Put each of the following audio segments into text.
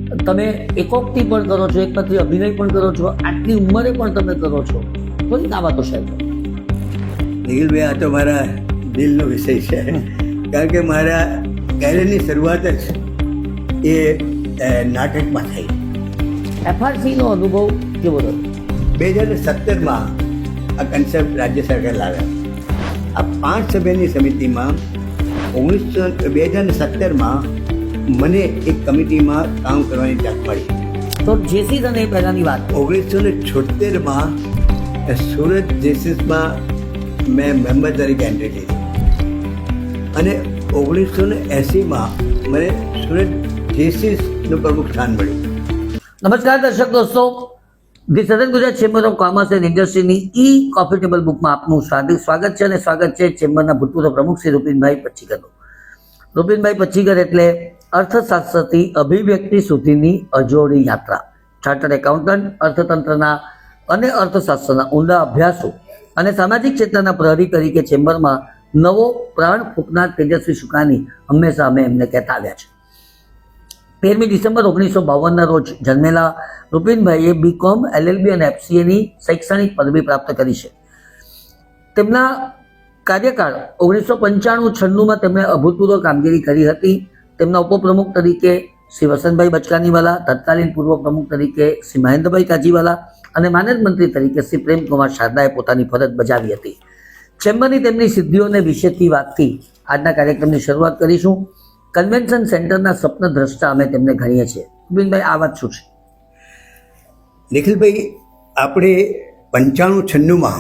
તમે એકોક્તિ પણ કરો છો, એકપાત્રી અભિનય પણ કરો છો, આટલી ઉંમરે પણ તમે કરો છો. થોડીક આ વાતો શેર કરો. નિખિલભાઈ, આ તો મારા દિલનો વિષય છે, કારણ કે મારા કેરિયરની શરૂઆત જ એ નાટકમાં થઈ. એફઆરસીનો અનુભવ કેવો રહ્યો? 2017માં આ કન્સેપ્ટ રાજ્ય સરકાર લાવ્યા. આ 5 સભ્યની સમિતિમાં 2017માં મને એક કમિટીમાં કામ કરવાની તક મળી. તો જેસી અને પહેલાંની વાત 1976માં સુરત જેસીસમાં મેં મેમ્બર તરીકે એન્ટ્રી લીધી અને 1980માં મને સુરત જેસીસનું પ્રમુખ સ્થાન મળ્યું. નમસ્કાર દર્શક દોસ્તો, the southern Gujarat chamber of commerce and ઇન્ડસ્ટ્રીની કોફી ટેબલ બુકમાં આપનું સ્વાગત છે. અને સ્વાગત છે ચેમ્બરના ભૂતપૂર્વ પ્રમુખ શ્રી રૂપિનભાઈ પચ્ચીકરનું. રૂપિનભાઈ પચ્ચીકર એટલે અર્થશાસ્ત્રથી અભિવ્યક્તિ સુધીની અજોડી યાત્રા. ચાર્ટર્ડ એકાઉન્ટન્ટ, અર્થતંત્રના અને અર્થશાસ્ત્રના ઊંડા અભ્યાસો અને સામાજિક ક્ષેત્રના પ્રહરી તરીકે ચેમ્બરમાં નવો પ્રાણ ફૂંકનાર તેજસ્વી સુકાની હંમેશા અમે એમને કહેતા આવ્યા છે. 13મી ડિસેમ્બર 1952ના રોજ જન્મેલા રૂપિનભાઈએ બીકોમ, એલએલબી અને એફસીએની શૈક્ષણિક પદવી પ્રાપ્ત કરી છે. તેમના કાર્યકાળ 1995-96માં તેમણે અભૂતપૂર્વ કામગીરી કરી હતી. તેમના ઉપપ્રમુખ તરીકે શ્રી વસંતભાઈ બચકાનીવાલા, તત્કાલીન પૂર્વ પ્રમુખ તરીકે શ્રી મહેન્દ્રભાઈ કાજીવાલા અને માનદ મંત્રી તરીકે શ્રી પ્રેમકુમાર શારદાએ પોતાની ફરજ બજાવી હતી. ચેમ્બરની તેમની સિદ્ધિઓને વિશેથી વાતથી આજના કાર્યક્રમની શરૂઆત કરીશું. કન્વેન્શન સેન્ટરના સ્વપ્ન દ્રષ્ટા અમે તેમને ગણીએ છીએ. રૂપિનભાઈ, આ વાત શું છે? નિખિલભાઈ, આપણે 95-96માં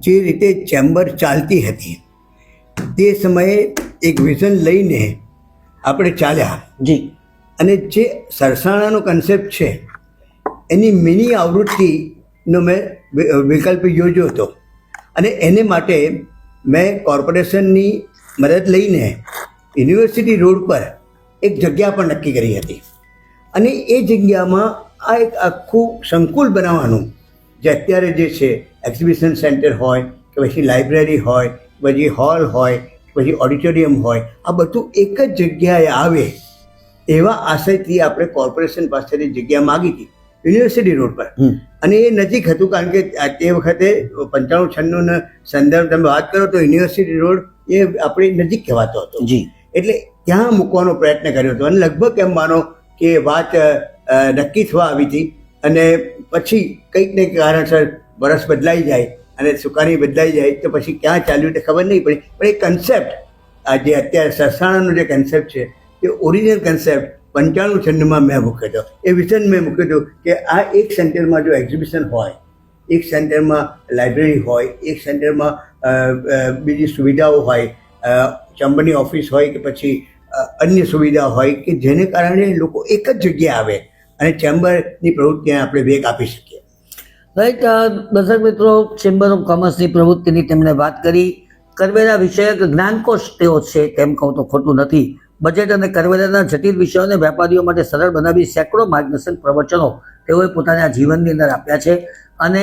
જે રીતે ચેમ્બર ચાલતી હતી તે સમયે એક વિઝન લઈને આપણે ચાલ્યા. જી. અને જે સરસાણાનો કન્સેપ્ટ છે એની મિની આવૃત્તિનો મેં વિકલ્પ યોજ્યો હતો અને એને માટે મેં કોર્પોરેશનની મદદ લઈને યુનિવર્સિટી રોડ પર એક જગ્યા પણ નક્કી કરી હતી. અને એ જગ્યામાં આ એક આખું સંકુલ બનાવવાનું, જે અત્યારે જે છે એક્ઝિબિશન સેન્ટર હોય કે પછી લાઇબ્રેરી હોય, પછી હોલ હોય, પછી ઓડિટોરિયમ હોય, આ બધું એક જ જગ્યાએ આવે એવા આશયથી આપણે કોર્પોરેશન પાસેથી જગ્યા માગી હતી યુનિવર્સિટી રોડ પર. અને એ નજીક હતું, કારણ કે તે વખતે 95-96ના સંદર્ભ તમે વાત કરો તો યુનિવર્સિટી રોડ એ આપણી નજીક કહેવાતો હતો. જી. એટલે ત્યાં મૂકવાનો પ્રયત્ન કર્યો હતો અને લગભગ એમ માનો કે વાત નક્કી થવા આવી હતી. અને પછી કંઈક ને કારણસર વર્ષ બદલાઈ જાય અને સુકાની બદલાઈ જાય તો પછી ક્યાં ચાલ્યું તે ખબર નહીં પડી. પણ એ કન્સેપ્ટ આ જે અત્યારે સરસાણાનો જે કન્સેપ્ટ છે એ ઓરિજિનલ કન્સેપ્ટ 95-96માં મેં મૂક્યો હતો. એ વિઝન મેં મૂક્યું હતું કે આ એક સેન્ટરમાં જો એક્ઝિબિશન હોય, એક સેન્ટરમાં લાઇબ્રેરી હોય, એક સેન્ટરમાં બીજી સુવિધાઓ હોય, ચેમ્બરની ઓફિસ હોય કે પછી અન્ય સુવિધા હોય કે જેને કારણે લોકો એક જ જગ્યાએ આવે અને ચેમ્બરની પ્રવૃત્તિને આપણે વેગ આપી શકીએ. રાઈટ. દર્શક મિત્રો, ચેમ્બર ઓફ કોમર્સની પ્રવૃત્તિની તેમણે વાત કરી. કરવેરા વિષયક જ્ઞાનકોશ તેઓ છે તેમ કહું તો ખોટું નથી. બજેટ અને કરવેરાના જટિલ વિષયોને વેપારીઓ માટે સરળ બનાવી સેંકડો માર્ગદર્શક પ્રવચનો તેઓએ પોતાના જીવનની અંદર આપ્યા છે. અને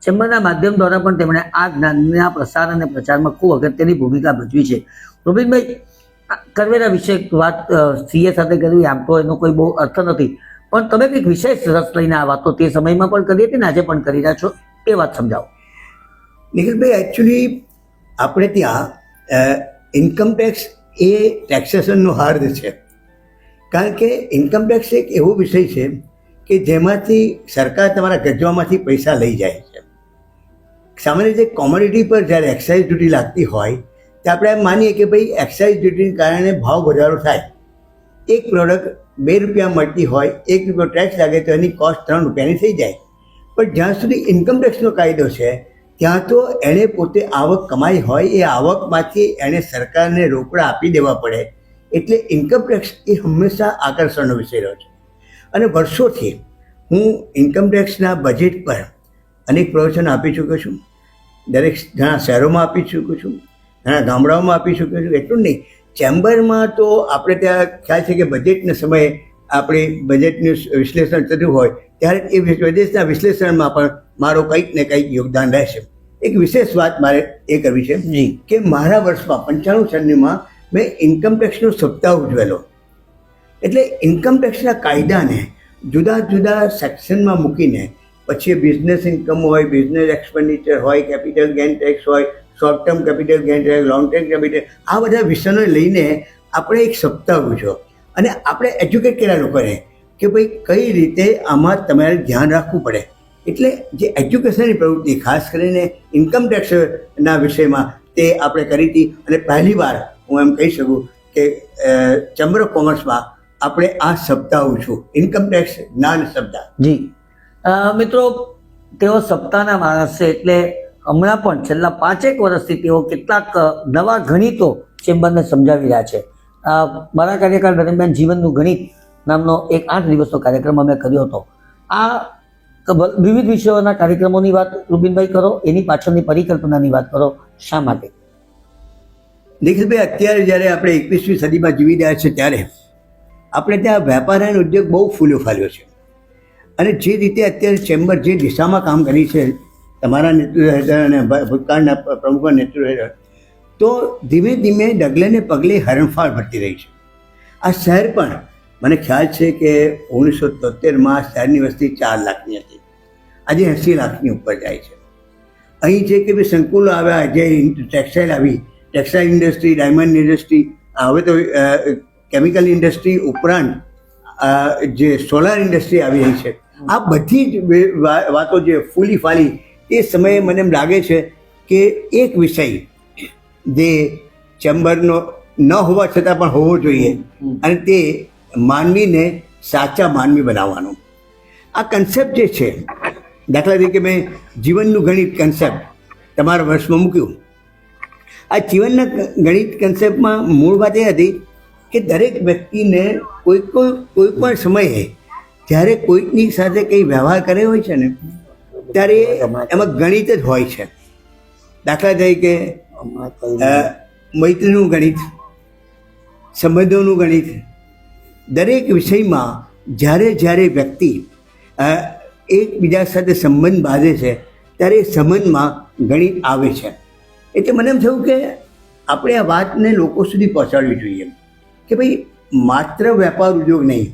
ચેમ્બરના માધ્યમ દ્વારા પણ તેમણે આ જ્ઞાનના પ્રસાર અને પ્રચારમાં ખૂબ અગત્યની ભૂમિકા ભજવી છે. રૂપિનભાઈ, કરવેરા વિશે વાત સીએ સાથે કરવી આમ તો એનો કોઈ બહુ અર્થ નથી, પણ તમે કંઈક વિશેષ રસ લઈને આ વાતો તે સમયમાં પણ કરી હતી ને આજે પણ કરી રહ્યા છો, એ વાત સમજાવો. નિખિલભાઈ, એકચ્યુઅલી આપણે ત્યાં ઇન્કમટેક્સ એ ટેક્સેશનનો હાર્દ છે. કારણ કે ઇન્કમટેક્સ એક એવો વિષય છે કે જેમાંથી સરકાર તમારા ગજવામાંથી પૈસા લઈ જાય છે. સામાન્ય રીતે કોમોડિટી પર જ્યારે એક્સાઇઝ ડ્યુટી લાગતી હોય તો આપણે એમ માનીએ કે ભાઈ એક્સાઇઝ ડ્યુટીને કારણે ભાવ વધારો થાય. એક પ્રોડક્ટ 2 રૂપિયા મળતી હોય, 1 રૂપિયો ટેક્સ લાગે તો એની કોસ્ટ 3 રૂપિયાની થઈ જાય. પણ જ્યાં સુધી ઇન્કમટેક્સનો કાયદો છે ત્યાં તો એણે પોતે આવક કમાઈ હોય એ આવકમાંથી એણે સરકારને રોકડા આપી દેવા પડે. એટલે ઇન્કમટેક્સ એ હંમેશા આકર્ષણનો વિષય રહ્યો છે. અને વર્ષોથી હું ઇન્કમટેક્સના બજેટ પર અનેક પ્રવચન આપી ચૂક્યો છું. દરેક ઘણા શહેરોમાં આપી ચૂક્યો છું, ઘણા ગામડાઓમાં આપી ચૂક્યો છું. એટલું નહીં, ચેમ્બરમાં તો આપણે ત્યાં ખ્યાલ છે કે બજેટના સમયે આપણે બજેટનું વિશ્લેષણ થતું હોય ત્યારે એ વિદેશના વિશ્લેષણમાં પણ મારો કંઈક ને કંઈક યોગદાન રહેશે. એક વિશેષ વાત મારે એ કરવી છે કે મારા વર્ષમાં 95-96માં મેં ઇન્કમટેક્સનો સપ્તાહ ઉજવેલો. એટલે ઇન્કમટેક્સના કાયદાને જુદા જુદા સેક્શનમાં મૂકીને પછી બિઝનેસ ઇન્કમ હોય, બિઝનેસ એક્સપેન્ડિચર હોય, કેપિટલ ગેઇન ટેક્સ હોય, short term capital gain tax, long term capital, આ બધા વિષયોને લઈને આપણે એક સપ્તાહ પૂછો અને આપણે એજ્યુકેટ કર્યા લોકોને કે ભાઈ કઈ રીતે આમાં તમારે ધ્યાન રાખવું પડે. એટલે જે એજ્યુકેશનની પ્રવૃત્તિ ખાસ કરીને ઇન્કમટેક્સના વિષયમાં તે આપણે કરી હતી અને પહેલીવાર હું એમ કહી શકું કે ચેમ્બર ઓફ કોમર્સમાં આપણે આ સપ્તાહ છું ઇન્કમટેક્સ જ્ઞાન સપ્તાહ. જી મિત્રો, તેઓ સપ્તાહના માણસ છે એટલે હમણાં પણ છેલ્લા 5 વર્ષથી તેઓ કેટલાક નવા ગણિતો ચેમ્બરને સમજાવી રહ્યા છે. મારા કાર્યકાળ દરમિયાન જીવનનું ગણિત નામનો એક 8 દિવસનો કાર્યક્રમ અમે કર્યો હતો. આ વિવિધ વિષયોના કાર્યક્રમોની વાત રૂબીનભાઈ કરો, એની પાછળની પરિકલ્પનાની વાત કરો, શા માટે? નિખિલભાઈ, અત્યારે જ્યારે આપણે 21મી સદીમાં જીવી રહ્યા છે ત્યારે આપણે ત્યાં વેપાર અને ઉદ્યોગ બહુ ફૂલ્યો ફાલ્યો છે અને જે રીતે અત્યારે ચેમ્બર જે દિશામાં કામ કરી છે તમારા નેતૃત્વ હેઠળ અને ભૂતકાળના પ્રમુખના નેતૃત્વ હેઠળ, તો ધીમે ધીમે ડગલે ને પગલે હરણફાળ ભરતી રહી છે. આ શહેર પણ મને ખ્યાલ છે કે 1973માં શહેરની વસ્તી 4 લાખની હતી, આજે 80 લાખની ઉપર જાય છે. અહીં જે કે ભાઈ સંકુલો આવ્યા, જે ટેક્સટાઇલ આવી, ટેક્સટાઇલ ઇન્ડસ્ટ્રી, ડાયમંડ ઇન્ડસ્ટ્રી, હવે તો કેમિકલ ઇન્ડસ્ટ્રી ઉપરાંત જે સોલાર ઇન્ડસ્ટ્રી આવી રહી છે, આ બધી જ વાતો જે ફૂલી ફાલી એ સમયે મને એમ લાગે છે કે એક વિષય જે ચેમ્બરનો ન હોવા છતાં પણ હોવો જોઈએ અને તે માનવીને સાચા માનવી બનાવવાનો. આ કન્સેપ્ટ જે છે, દાખલા તરીકે મેં જીવનનું ગણિત કન્સેપ્ટ તમારા વર્ષમાં મૂક્યું. આ જીવનના ગણિત કન્સેપ્ટમાં મૂળ વાત એ હતી કે દરેક વ્યક્તિને કોઈ પણ સમયે જ્યારે કોઈકની સાથે કંઈ વ્યવહાર કર્યો હોય છે ને ત્યારે એમાં ગણિત જ હોય છે. દાખલા તરીકે મૈત્રીનું ગણિત, સંબંધોનું ગણિત, દરેક વિષયમાં જ્યારે વ્યક્તિ એકબીજા સાથે સંબંધ બાંધે છે ત્યારે એ સંબંધમાં ગણિત આવે છે. એટલે મને એમ થયું કે આપણે આ વાતને લોકો સુધી પહોંચાડવી જોઈએ કે ભાઈ માત્ર વેપાર ઉદ્યોગ નહીં,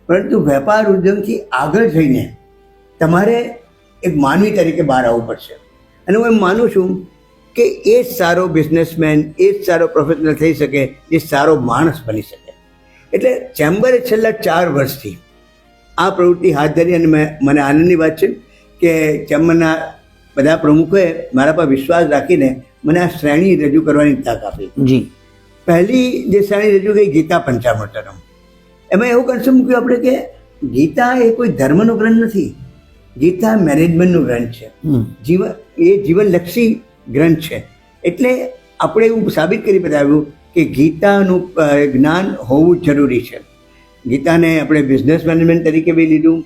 પરંતુ વેપાર ઉદ્યોગથી આગળ જઈને તમારે એક માનવી તરીકે બહાર આવવું પડશે. અને હું એમ માનું છું કે એ જ સારો બિઝનેસમેન, એ જ સારો પ્રોફેશનલ થઈ શકે, એ સારો માણસ બની શકે. એટલે ચેમ્બરે છેલ્લા 4 વર્ષથી આ પ્રવૃત્તિ હાથ ધરી અને મને આનંદની વાત છે કે ચેમ્બરના બધા પ્રમુખોએ મારા પર વિશ્વાસ રાખીને મને આ શ્રેણી રજૂ કરવાની તક આપી. જી, પહેલી જે શ્રેણી રજૂ કરી ગીતા પંચામૃતમ. એમાં એવું કન્સેપ્ટ મૂક્યું આપણે કે ગીતા એ કોઈ ધર્મનો ગ્રંથ નથી, ગીતા મેનેજમેન્ટનો ગ્રંથ છે, જીવનલક્ષી ગ્રંથ છે. એટલે આપણે એવું સાબિત કરી બતાવ્યું કે ગીતાનું જ્ઞાન હોવું જરૂરી છે. ગીતાને આપણે બિઝનેસ મેનેજમેન્ટ તરીકે બી લીધું,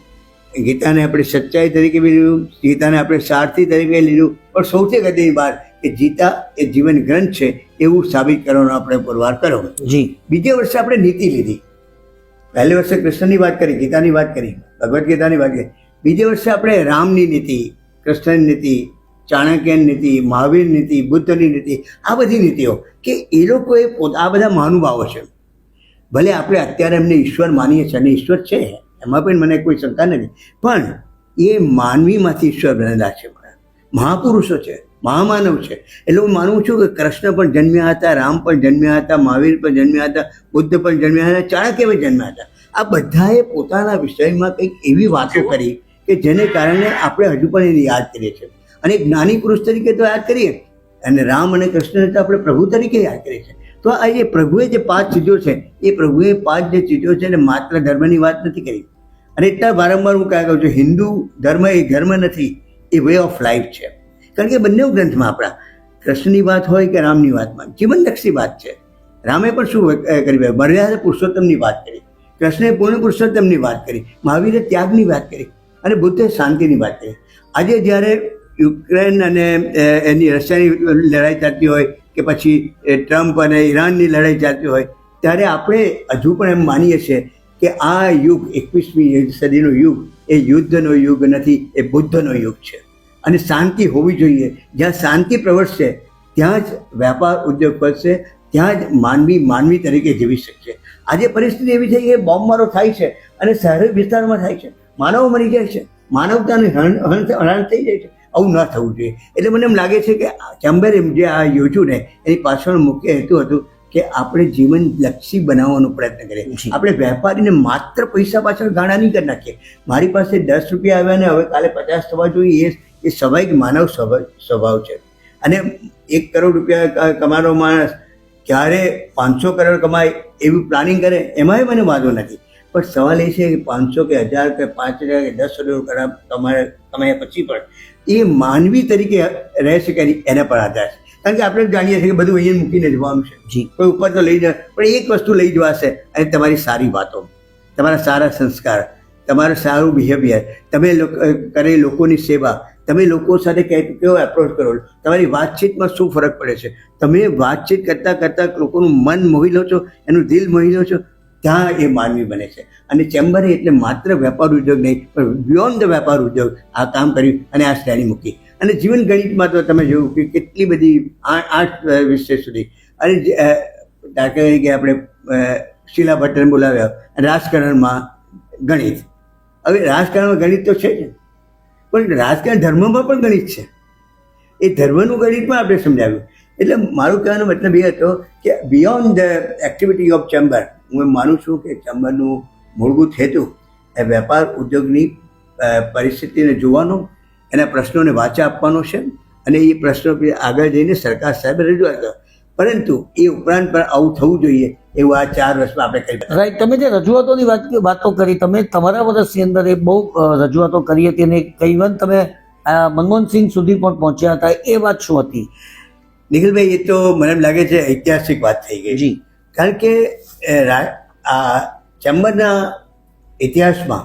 ગીતાને આપણે સચ્ચાઈ તરીકે બી લીધું, ગીતાને આપણે સારથી તરીકે લીધું, પણ સૌથી અગત્યની વાત કે ગીતા એ જીવન ગ્રંથ છે એવું સાબિત કરવાનો આપણે પુરવાર કર્યો. જી, બીજે વર્ષે આપણે નીતિ લીધી. પહેલે વર્ષે કૃષ્ણની વાત કરી, ગીતાની વાત કરી, ભગવદ્ ગીતાની વાત કરી. બીજે વર્ષે આપણે રામની નીતિ, કૃષ્ણની નીતિ, ચાણક્યની નીતિ, મહાવીર નીતિ, બુદ્ધની નીતિ, આ બધી નીતિઓ કે એ લોકોએ આ બધા મહાનુભાવો છે. ભલે આપણે અત્યારે એમને ઈશ્વર માનીએ છીએ અને ઈશ્વર છે, એમાં પણ મને કોઈ શંકા નથી, પણ એ માનવીમાંથી ઈશ્વર બનેલા છે, મહાપુરુષો છે, મહામાનવ છે. એટલે હું માનું છું કે કૃષ્ણ પણ જન્મ્યા હતા, રામ પણ જન્મ્યા હતા, મહાવીર પણ જન્મ્યા હતા, બુદ્ધ પણ જન્મ્યા હતા, ચાણક્ય પણ જન્મ્યા હતા. આ બધાએ પોતાના વિષયમાં કંઈક એવી વાતો કરી કે જેને કારણે આપણે હજુ પણ એને યાદ કરીએ છીએ અને જ્ઞાની પુરુષ તરીકે તો યાદ કરીએ અને રામ અને કૃષ્ણને તો આપણે પ્રભુ તરીકે યાદ કરીએ છીએ. તો આ જે પ્રભુએ જે 5 ચીજો છે એ પ્રભુએ 5 જે ચીજો છે ને માત્ર ધર્મની વાત નથી કરી. અને એટલા વારંવાર હું કહું છું હિન્દુ ધર્મ એ ધર્મ નથી, એ વે ઓફ લાઈફ છે. કારણ કે બંને ગ્રંથમાં આપણા કૃષ્ણની વાત હોય કે રામની વાતમાં જીવનલક્ષી વાત છે. રામે પણ શું કરી, મર્યાદા પુરુષોત્તમની વાત કરી, કૃષ્ણએ પૂર્ણ પુરુષોત્તમની વાત કરી, મહાવીરે ત્યાગની વાત કરી અને બુદ્ધે શાંતિની વાત કરી. આજે જ્યારે યુક્રેન અને એની રશિયાની લડાઈ ચાલતી હોય કે પછી ટ્રમ્પ અને ઈરાનની લડાઈ ચાલતી હોય ત્યારે આપણે હજુ પણ એમ માનીએ છીએ કે આ યુગ 21મી સદીનો યુગ એ યુદ્ધનો યુગ નથી, એ બુદ્ધનો યુગ છે. અને શાંતિ હોવી જોઈએ. જ્યાં શાંતિ પ્રવર્તશે ત્યાં જ વેપાર ઉદ્યોગ વધશે, ત્યાં જ માનવી તરીકે જીવી શકશે. આજે પરિસ્થિતિ એવી છે કે બોમ્બમારો થાય છે અને શહેરી વિસ્તારમાં થાય છે, માનવો મરી જાય છે, માનવતાનું હરણ થઈ જાય છે. આવું ન થવું જોઈએ. એટલે મને એમ લાગે છે કે ચેમ્બરે જે આ યોજ્યું ને એની પાછળ મુખ્ય હેતુ હતું કે આપણે જીવનલક્ષી બનાવવાનો પ્રયત્ન કરીએ. આપણે વેપારીને માત્ર પૈસા પાછળ ગાણા નહીં કરી નાખીએ. મારી પાસે 10 રૂપિયા આવ્યા ને હવે કાલે 50 થવા જોઈએ, એ સ્વાભાવિક માનવ સ્વભાવ છે. અને 1 કરોડ રૂપિયા કમાવાનો માણસ ક્યારે 500 કરોડ કમાય એવું પ્લાનિંગ કરે એમાંય મને વાંધો નથી. પણ સવાલ એ છે કે 500 કે 1000 કે 5000 કે 10 કરોડ કમાયા પછી પણ એ માનવી તરીકે રહેશે કે એના પર આધાર છે. કારણ કે આપણે જાણીએ છીએ કે બધું અહીંયા મૂકીને જવાનું છે. કોઈ ઉપર તો લઈ જાય, પણ એક વસ્તુ લઈ જવાશે અને તમારી સારી વાતો, તમારા સારા સંસ્કાર, તમારું સારું બિહેવિયર, તમે કરેલી લોકોની સેવા, તમે લોકો સાથે કેવો એપ્રોચ કરો, તમારી વાતચીતમાં શું ફરક પડે છે, તમે વાતચીત કરતાં કરતાં લોકોનું મન મોહી લો છો, એનું દિલ મોહી લો છો, ત્યાં એ માનવી બને છે. અને ચેમ્બરે એટલે માત્ર વેપાર ઉદ્યોગ નહીં પણ બિયોન્ડ ધ વેપાર ઉદ્યોગ આ કામ કર્યું અને આ શ્રેણી મૂકી. અને જીવન ગણિતમાં તો તમે જોયું કે કેટલી બધી 8 વિષય સુધી, અને દાખલા તરીકે આપણે શીલા ભટ્ટને બોલાવ્યા, રાજકારણમાં ગણિત. હવે રાજકારણમાં ગણિત તો છે જ, પણ રાજકારણ ધર્મમાં પણ ગણિત છે. એ ધર્મનું ગણિત પણ આપણે સમજાવ્યું. એટલે મારું કહેવાનો મતલબ એ હતો કે beyond the activity of chamber, હું માનું છું કે ચેમ્બરનું મૂળભૂત હેતુ એ વેપાર ઉદ્યોગની પરિસ્થિતિને જોવાનો, એના પ્રશ્નોને વાચા આપવાનો છે અને એ પ્રશ્નો આગળ જઈને સરકાર સાહેબ રજૂઆત કરો. પરંતુ એ ઉપરાંત પણ આવું થવું જોઈએ એવું આ 4 વર્ષમાં આપણે કરી. રાઈટ. તમે જે રજૂઆતોની વાતો કરી, તમે તમારા વર્ષની અંદર એ બહુ રજૂઆતો કરી હતી અને કઈવન તમે મનમોહનસિંહ સુધી પણ પહોંચ્યા હતા, એ વાત શું હતી? નિખિલભાઈ, એ તો મને એમ લાગે છે ઐતિહાસિક વાત થઈ ગઈ. જી. કારણ કે આ ચેમ્બરના ઇતિહાસમાં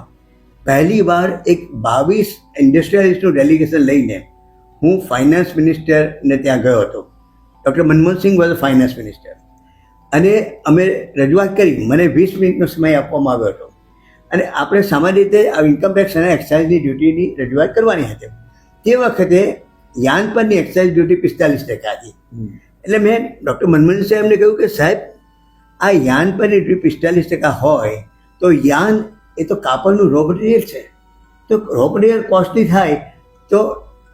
પહેલી વાર એક 22 ઇન્ડસ્ટ્રીયલિસ્ટનું ડેલિગેશન લઈને હું ફાઇનાન્સ મિનિસ્ટરને ત્યાં ગયો હતો. Doctor Manmohan Singh was finance minister. અને અમે રજૂઆત કરી, મને 20 મિનિટનો સમય આપવામાં આવ્યો હતો અને આપણે સામાન્ય રીતે આ ઇન્કમટેક્સ અને એક્સાઇઝની ડ્યુટીની રજૂઆત કરવાની હતી. તે વખતે યાન પરની એક્સાઇઝ ડ્યુટી 45% હતી. એટલે મેં ડૉક્ટર મનમોહન સાહેબને કહ્યું કે સાહેબ, આ યાન પરની ડ્યુટી 45% હોય તો યાન એ તો કાપડનું રો મટીરિયલ છે, તો રો મટીરિયલ કોસ્ટલી થાય તો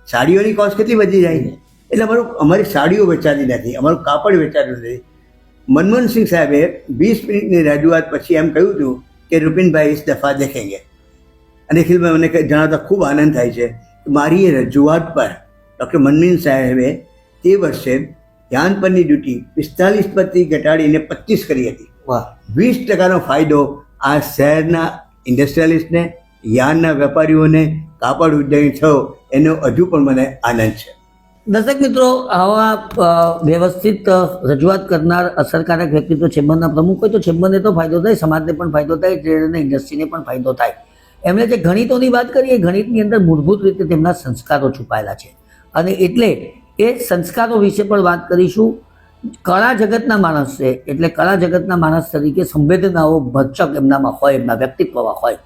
સાડીઓની કોસ્ટ કેટલી વધી જાય. એટલે અમારી સાડીઓ વેચાતી નથી, અમારું કાપડ વેચાતું નથી. મનમોહનસિંહ સાહેબે 20 મિનિટની રજૂઆત પછી એમ કહ્યું હતું કે રૂપિનભાઈ ઇસ દફા દેખેંગે. અને નિખિલભાઈ, મને જણાવતા ખૂબ આનંદ થાય છે કે મારી એ રજૂઆત પર ડૉક્ટર મનમોહન સાહેબે તે વર્ષે યાન પરની ડ્યુટી 45% ઘટાડીને 25 કરી હતી. 20%નો ફાયદો આ શહેરના ઇન્ડસ્ટ્રીયલિસ્ટને, યાનના વેપારીઓને, કાપડ ઉદ્યોગને થયો, એનો હજુ પણ મને આનંદ છે. દર્શક મિત્રો, આવા વ્યવસ્થિત રજૂઆત કરનાર અસરકારક વ્યક્તિત્વ ચેમ્બરના પ્રમુખ હોય તો ચેમ્બરને તો ફાયદો થાય, સમાજને પણ ફાયદો થાય, ટ્રેડ અને ઇન્ડસ્ટ્રીને પણ ફાયદો થાય. એમણે જે ગણિતોની વાત કરી, એ ગણિતની અંદર મૂળભૂત રીતે તેમના સંસ્કારો છુપાયેલા છે અને એટલે એ સંસ્કારો વિશે પણ વાત કરીશું. કળા જગતના માણસ છે એટલે કળા જગતના માણસ તરીકે સંવેદનાઓ ભરચક એમનામાં હોય, એમના વ્યક્તિત્વમાં હોય.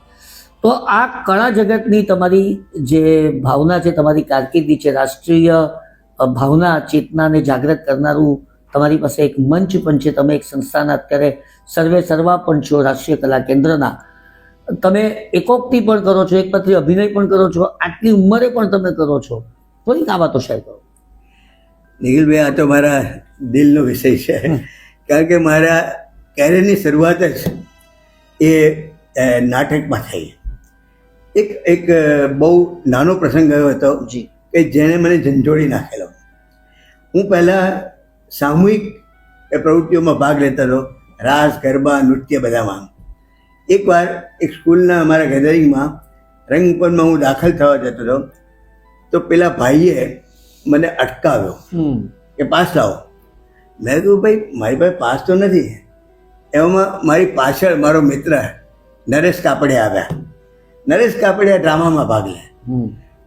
તો આ કળા જગતની તમારી જે ભાવના છે, તમારી કારકિર્દી છે, રાષ્ટ્રીય ભાવના ચેતનાને જાગૃત કરનારું તમારી પાસે એક મંચ પણ છે. તમે એક સંસ્થાના અત્યારે સર્વે સર્વા પણ છો, રાષ્ટ્રીય કલા કેન્દ્રના. તમે એકોક્તિ પણ કરો છો, એકપાત્રી અભિનય પણ કરો છો, આટલી ઉંમરે પણ તમે કરો છો. થોડીક આ વાતો શેર કરો. નિખિલભાઈ, આ તો મારા દિલનો વિષય છે. કારણ કે મારા કેરિયરની શરૂઆત જ એ નાટકમાં થઈ. એક બહુ નાનો પ્રસંગ ગયો હતો જી, કે જેણે મને ઝંઝોળી નાખેલો. હું પહેલાં સામૂહિક પ્રવૃત્તિઓમાં ભાગ લેતો હતો, રાસ, ગરબા, નૃત્ય બધામાં. એકવાર એક સ્કૂલના અમારા ગેધરિંગમાં રંગપંચમાં હું દાખલ થવા જતો હતો તો પેલા ભાઈએ મને અટકાવ્યો કે પાસ લાવો. મેં કહ્યું, ભાઈ મારી પાસે પાસ તો નથી. એવામાં મારી પાછળ મારો મિત્ર નરેશ કાપડિયા આવ્યા. નરેશ કાપડિયા ડ્રામામાં ભાગ લે.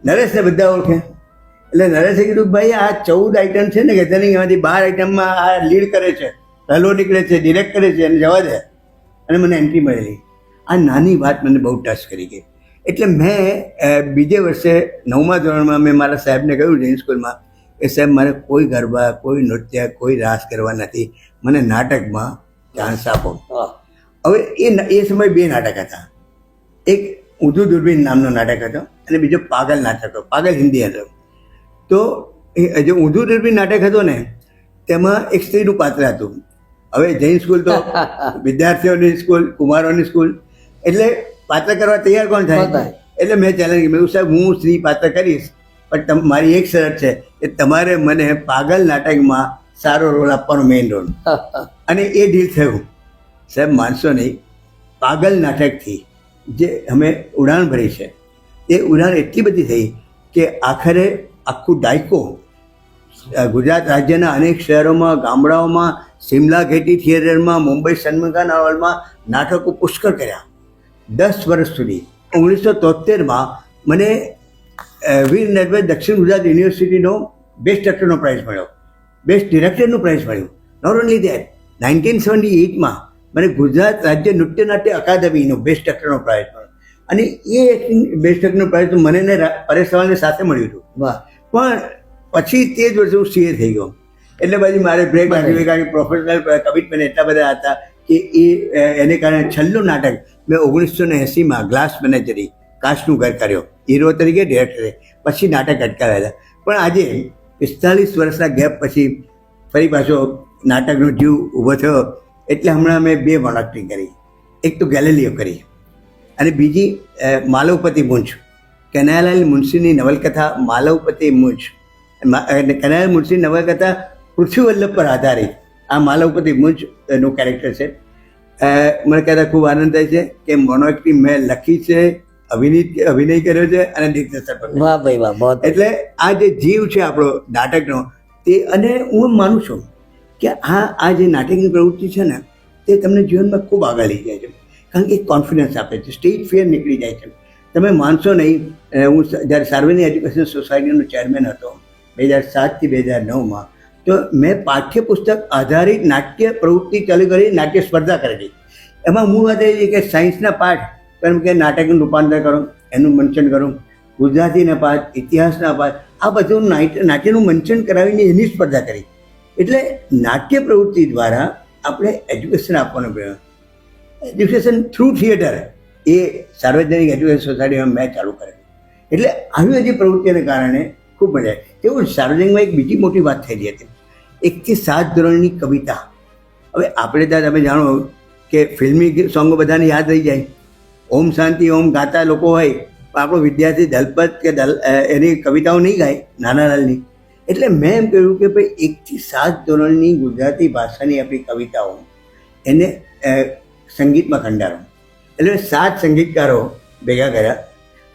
નરેશને બધા ઓળખે. એટલે નરેશે કીધું, ભાઈ આ 14 આઈટમ છે ને ગેધરિંગમાંથી 12 આઈટમમાં આ લીડ કરે છે, પહેલો નીકળે છે, ડિરેક્ટ કરે છે, અને જવા દે. અને મને એન્ટ્રી મળેલી. આ નાની વાત મને બહુ ટચ કરી ગઈ. એટલે મેં બીજે વર્ષે 9મા ધોરણમાં મેં મારા સાહેબને કહ્યું જૈન સ્કૂલમાં કે સાહેબ, મારે કોઈ ગરબા, કોઈ નૃત્ય, કોઈ રાસ કરવા નથી. મને નાટકમાં ચાન્સ આપો. હા. હવે એ સમયે બે નાટક હતા. એક ઊંધું દૂરબીન નામનો નાટક હતો અને બીજો પાગલ નાટક હતો, પાગલ હિન્દી હતો. તો એ જે ઊંધું દૂરબીન નાટક હતો ને તેમાં એક સ્ત્રીનું પાત્ર હતું. હવે જૈન સ્કૂલ તો વિદ્યાર્થીઓની સ્કૂલ, કુમારોની સ્કૂલ, એટલે પાત્ર કરવા તૈયાર કોણ થાય? એટલે મેં ચેલેન્જ મેં સાહેબ હું સ્ત્રી પાત્ર કરીશ, પણ મારી એક શરત છે કે તમારે મને પાગલ નાટકમાં સારો રોલ આપવાનો, મેઇન રોલ. અને એ ડીલ થયું. સાહેબ માનશો નહીં, પાગલ નાટકથી જે અમે ઉડાન ભરી છે એ ઉડાન એટલી બધી થઈ કે આખરે આખું દાયકો ગુજરાત રાજ્યના અનેક શહેરોમાં, ગામડાઓમાં, સિમલા ગેટી થિયેટરમાં, મુંબઈ સન્મુખાન હોલમાં નાટકો પુષ્કળ કર્યા 10 વર્ષ સુધી. 1973માં મને વીર નર્મદ દક્ષિણ ગુજરાત યુનિવર્સિટીનો બેસ્ટ એક્ટરનો પ્રાઇઝ મળ્યો, બેસ્ટ ડિરેક્ટરનું પ્રાઇઝ મળ્યું. નોટ ઓનલી દેટ, 1978માં મને ગુજરાત રાજ્ય નૃત્ય નાટ્ય અકાદમીનો બેસ્ટ એક્ટરનો પ્રાઇઝ મળ્યો. અને એ બેસ્ટ એક્ટરનો પ્રાઇઝ તો મને ને પરેશ રાવલને સાથે મળ્યું હતું. પણ પછી તે જ વર્ષે હું સીએ થઈ ગયો. એટલે પછી મારે બ્રેક રાખવી, કારણ કે પ્રોફેશનલ કમિટમેન્ટ એટલા બધા હતા કે એને કારણે છેલ્લું નાટક મેં 1980માં ગ્લાસ મેનેજરી કાચનું ઘર કર્યો, હીરો તરીકે, ડિરેક્ટરે. પછી નાટક અટકાવ્યા હતા. પણ આજે 45 વર્ષના ગેપ પછી ફરી પાછો નાટકનો જીવ ઊભો થયો. એટલે હમણાં મેં 2 મોનોક્ટિંગ કરી. એક તો ગેલેલિયો કરી અને બીજી માલવપતિ મૂંઝ, કનૈયાલાલ મુનશીની નવલકથા માલવપતિ મૂંઝ. કનૈયાલાલ મુનશીની નવલકથા પૃથ્વી વલ્લભ પર આધારિત આ માલવપતિ મૂંઝનું કેરેક્ટર છે. મને કહેતા ખૂબ આનંદ થાય છે કે મોનોક્ટિંગ મેં લખી છે, અભિનય કર્યો છે અને દિગ્દર્શન પણ. વાહ ભાઈ વાહ, બહુ. એટલે આ જે જીવ છે આપણો નાટકનો તે, અને હું માનું છું કે આ જે નાટકની પ્રવૃત્તિ છે ને તે તમને જીવનમાં ખૂબ આગળ લઈ જાય છે. કારણ કે કોન્ફિડન્સ આપે છે, સ્ટેજ ફિયર નીકળી જાય છે. તમે માનશો નહીં, હું જ્યારે સાર્વજનિક એજ્યુકેશન સોસાયટીનો ચેરમેન હતો 2007થી 2009માં, તો મેં પાઠ્યપુસ્તક આધારિત નાટ્ય પ્રવૃત્તિ ચાલુ કરી, નાટ્ય સ્પર્ધા કરેલી. એમાં હું વાત એ છે કે સાયન્સના પાઠ એમ કે નાટકનું રૂપાંતર કરો, એનું મંચન કરો, ગુજરાતીના પાઠ, ઇતિહાસના પાઠ, આ બધું નાટ્યનું મંચન કરાવીને એની સ્પર્ધા કરી. એટલે નાટ્ય પ્રવૃત્તિ દ્વારા આપણે એજ્યુકેશન આપવાનું પ્રયત્ન, એજ્યુકેશન થ્રુ થિયેટર એ સાર્વજનિક એજ્યુકેશન સોસાયટીમાં મેં ચાલુ કરેલું. એટલે આવી બધી પ્રવૃત્તિઓને કારણે ખૂબ મજા આવી. તેવું સાર્વજનિકમાં એક બીજી મોટી વાત થયેલી હતી, 1 થી 7 ધોરણની કવિતા. હવે આપણે ત્યાં તમે જાણો કે ફિલ્મી સોંગો બધાને યાદ રહી જાય, ઓમ શાંતિ ઓમ ગાતા લોકો હોય, પણ આપણો વિદ્યાર્થી દલપત કે એની કવિતાઓ નહીં ગાય, નાનાલાલની. એટલે મેં એમ કહ્યું કે ભાઈ 1 થી 7 ધોરણની ગુજરાતી ભાષાની આપણી કવિતાઓ એને સંગીતમાં ખંડારો. એટલે 7 સંગીતકારો ભેગા કર્યા